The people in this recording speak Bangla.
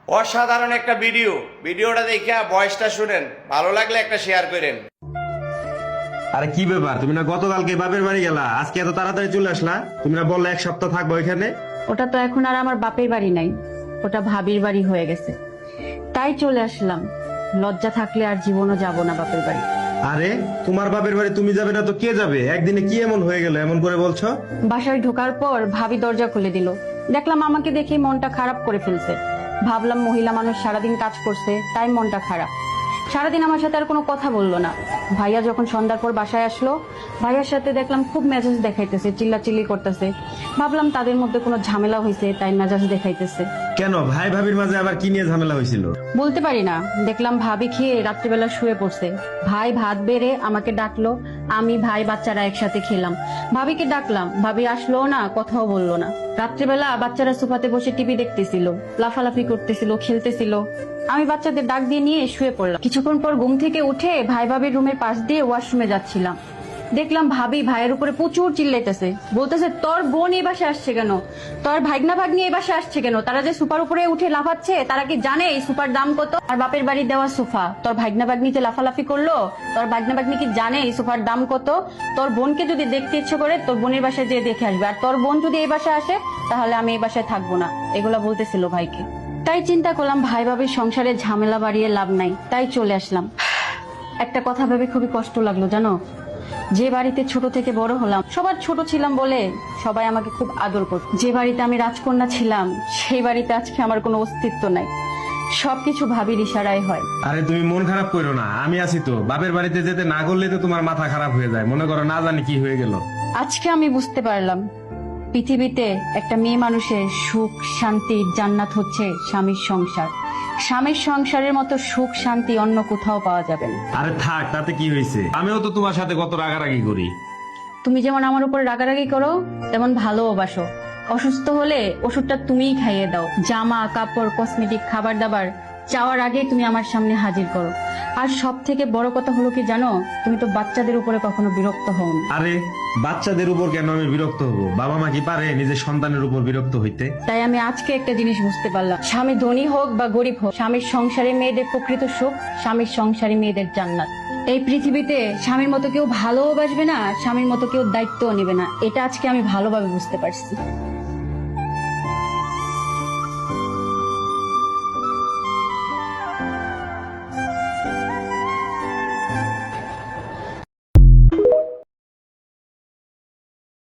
অসাধারণ একটা ভিডিওটা দেখে ভয়েসটা শুনেন, ভালো লাগলে একটা শেয়ার করেন। আরে কি ব্যাপার, তুমি না গতকালকে বাপের বাড়ি গেলা, আজকে এত তাড়াতাড়ি চলে আসলা? তুমি না বললে এক সপ্তাহ থাকবো এখানে? ওটা তো এখন আর আমার বাপের বাড়ি নাই, ওটা ভাবির বাড়ি হয়ে গেছে, তাই চলে আসলাম। লজ্জা থাকলে আর জীবনও যাব না বাপের বাড়ি। আরে তোমার বাপের বাড়ি তুমি যাবে না তো কে যাবে? একদিনে কি এমন হয়ে গেল এমন করে বলছো? বাসায় ঢোকার পর ভাবি দরজা খুলে দিল, দেখলাম আমাকে দেখে মনটা খারাপ করে ফেলছে। ভাবলাম মহিলা মানুষ সারাদিন কাজ করছে তাই মনটা খারাপ। সারাদিন আমার সাথে আর কোনো কথা বললো না। ভাইয়া যখন সন্ধ্যার পর বাসায় আসলো, ভাইয়ার সাথে দেখলাম খুব মেজাজ দেখাইতেছে, চিল্লাচিল্লি করতেছে। ভাবলাম তাদের মধ্যে কোনো ঝামেলা হয়েছে তাই মেজাজ দেখাইতেছে। কেন, ভাই ভাবির মাঝে আবার কি নিয়ে ঝামেলা হয়েছিল? বলতে পারি না। দেখলাম ভাবি খেয়ে রাত্রিবেলা শুয়ে পড়ছে, ভাই ভাত বেড়ে আমাকে ডাকলো, আমি ভাই বাচ্চারা একসাথে খেলাম। ভাবিকে ডাকলাম, ভাবি আসলো না, কথাও বললো না। রাত্রিবেলা বাচ্চারা সোফাতে বসে টিভি দেখতেছিল, লাফালাফি করতেছিল, খেলতেছিল। আমি বাচ্চাদের ডাক দিয়ে নিয়ে শুয়ে পড়লাম। কিছুক্ষণ পর ঘুম থেকে উঠে ভাই ভাবির রুমের পাশ দিয়ে ওয়াশরুমে যাচ্ছিলাম। দেখলাম ভাবি ভাইয়ের উপরে প্রচুর চিল্লাইতেছে, বলতেছে তোর বোন এই বাসে আসছে কেন, তোর ভাগনা ভাগ্নি এই বাসে আসছে কেন, তারা যে সুপার উপরে উঠে লাফাচ্ছে তারা কি জানে এই সুপার দাম কত? আর বাপের বাড়ি দেওয়া সোফা, তোর ভাগনা ভাগ্নি যে লাফালাফি করলো, তোর ভাগনা ভাগ্নি কি জানে এই সোফার দাম কত? তোর বোনকে যদি দেখতে ইচ্ছে করে তোর বোনের বাসায় যেয়ে দেখে আসবে, আর তোর বোন যদি এই বাসায় আসে তাহলে আমি এই বাসায় থাকবো না। এগুলা বলতেছিল ভাইকে। তাই চিন্তা করলাম ভাই ভাবির সংসারে ঝামেলা বাড়িয়ে লাভ নাই, তাই চলে আসলাম। একটা কথা ভেবে খুবই কষ্ট লাগলো জানো, যে বাড়িতে ছোট থেকে বড় হলাম, সবার ছোট ছিলাম বলে সবাই আমাকে খুব আদর করত। যে বাড়িতে আমি রাজকন্যা ছিলাম সেই বাড়িতে আজকে আমার কোনো অস্তিত্ব নাই। সবকিছু ভাবির ইশারায় হয়। আরে তুমি মন খারাপ করো না, আমি আছি তো। বাপের বাড়িতে যেতে না করলে তো তোমার মাথা খারাপ হয়ে যায়, মনে করো না জানি কি হয়ে গেল। আজকে আমি বুঝতে পারলাম পৃথিবীতে একটা মেয়ে মানুষের সুখ শান্তি জান্নাত হচ্ছে স্বামীর সংসার। স্বামীর সংসারের মতো সুখ শান্তি অন্য কোথাও পাওয়া যাবে না। আরে থাক, তাতে কি হয়েছে? আমিও তো তোমার সাথে কত রাগারাগি করি। তুমি যেমন আমার উপর রাগারাগি করো তেমন ভালোবাসো। অসুস্থ হলে ওষুধটা তুমিই খাইয়ে দাও, জামা কাপড় কসমেটিক খাবার দাবার চাওয়ার আগে তুমি আমার সামনে হাজির করো। আর সব থেকে বড় কথা হলো কি জানো, তুমি তো বাচ্চাদের উপরে কখনো বিরক্ত হও না। আরে বাচ্চাদের উপর কেন আমি বিরক্ত হব? বাবা মা কি পারে নিজের সন্তানের উপর বিরক্ত হইতে? তাই আমি আজকে একটা জিনিস বুঝতে পারলাম, স্বামী ধনী হোক বা গরিব হোক, স্বামীর সংসারে মেয়েদের প্রকৃত সুখ, স্বামীর সংসারে মেয়েদের জান্নাত। এই পৃথিবীতে স্বামীর মতো কেউ ভালোবাসবে না, স্বামীর মতো কেউ দায়িত্বও নেবে না। এটা আজকে আমি ভালোভাবে বুঝতে পারছি।